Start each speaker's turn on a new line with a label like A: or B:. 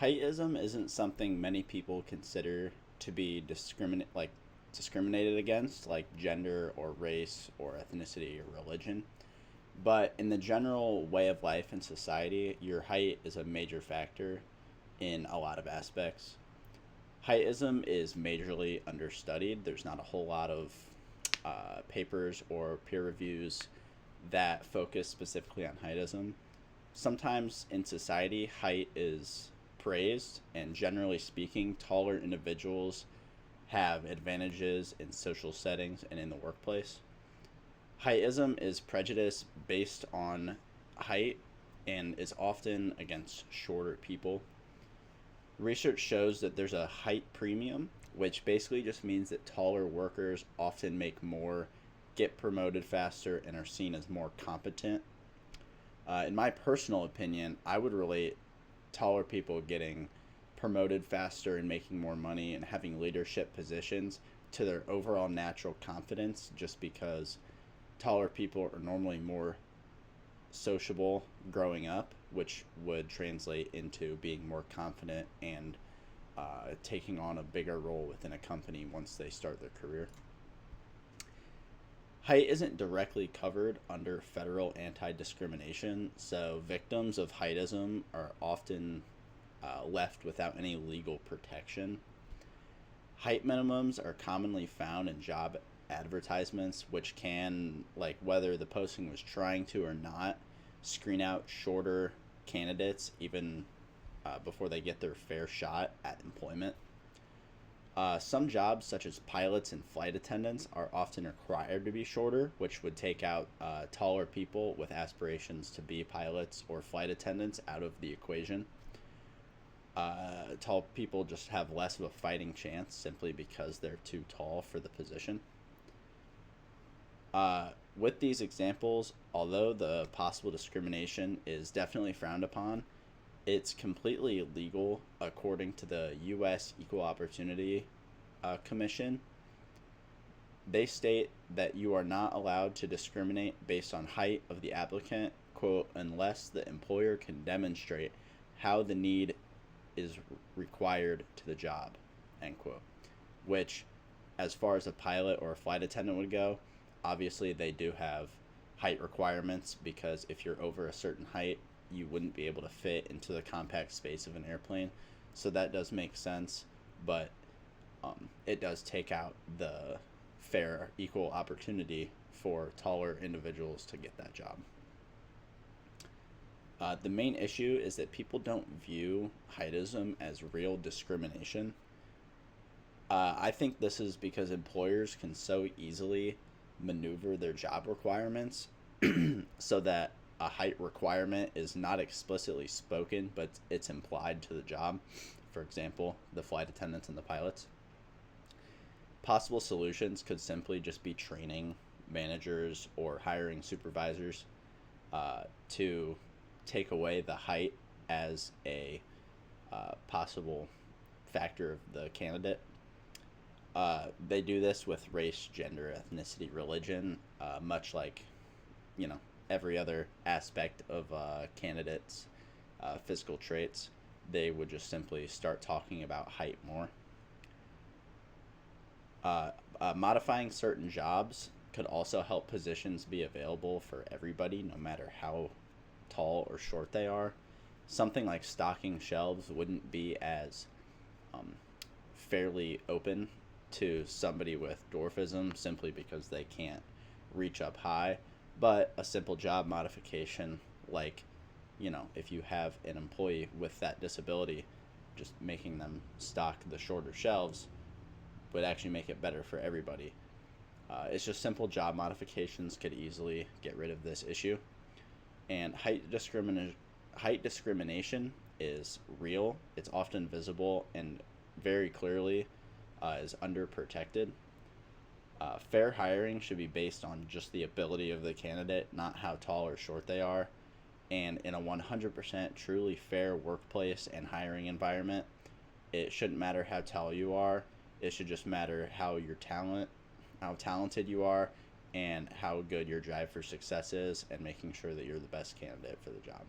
A: Heightism isn't something many people consider to be discriminated against, like gender or race or ethnicity or religion. But in the general way of life in society, your height is a major factor in a lot of aspects. Heightism is majorly understudied. There's not a whole lot of papers or peer reviews that focus specifically on heightism. Sometimes in society, height is praised, and generally speaking, taller individuals have advantages in social settings and in the workplace. Heightism is prejudice based on height and is often against shorter people. Research shows that there's a height premium, which basically just means that taller workers often make more, get promoted faster, and are seen as more competent. In my personal opinion, I would relate taller people getting promoted faster and making more money and having leadership positions to their overall natural confidence, just because taller people are normally more sociable growing up, which would translate into being more confident and taking on a bigger role within a company once they start their career. Height isn't directly covered under federal anti discrimination, so victims of heightism are often left without any legal protection. Height minimums are commonly found in job advertisements, which can, like whether the posting was trying to or not, screen out shorter candidates even before they get their fair shot at employment. Some jobs, such as pilots and flight attendants, are often required to be shorter, which would take out taller people with aspirations to be pilots or flight attendants out of the equation. Tall people just have less of a fighting chance simply because they're too tall for the position. With these examples, although the possible discrimination is definitely frowned upon, it's completely illegal according to the U.S. Equal Opportunity Commission. They state that you are not allowed to discriminate based on height of the applicant, quote, unless the employer can demonstrate how the need is required to the job, end quote. Which, as far as a pilot or a flight attendant would go, obviously they do have height requirements, because if you're over a certain height, you wouldn't be able to fit into the compact space of an airplane. So that does make sense, but it does take out the fair, equal opportunity for taller individuals to get that job. The main issue is that people don't view heightism as real discrimination. I think this is because employers can so easily maneuver their job requirements so that a height requirement is not explicitly spoken, but it's implied to the job. For example, the flight attendants and the pilots. Possible solutions could simply just be training managers or hiring supervisors to take away the height as a possible factor of the candidate. They do this with race, gender, ethnicity, religion, much like, every other aspect of candidates' physical traits. They would just simply start talking about height more. Modifying certain jobs could also help positions be available for everybody, no matter how tall or short they are. Something like stocking shelves wouldn't be as fairly open to somebody with dwarfism simply because they can't reach up high. But a simple job modification, like, if you have an employee with that disability, just making them stock the shorter shelves would actually make it better for everybody. It's just simple job modifications could easily get rid of this issue. And height discrimination is real. It's often visible and very clearly is underprotected. Fair hiring should be based on just the ability of the candidate, not how tall or short they are. And in a 100% truly fair workplace and hiring environment, it shouldn't matter how tall you are. It should just matter how talented you are, and how good your drive for success is, and making sure that you're the best candidate for the job.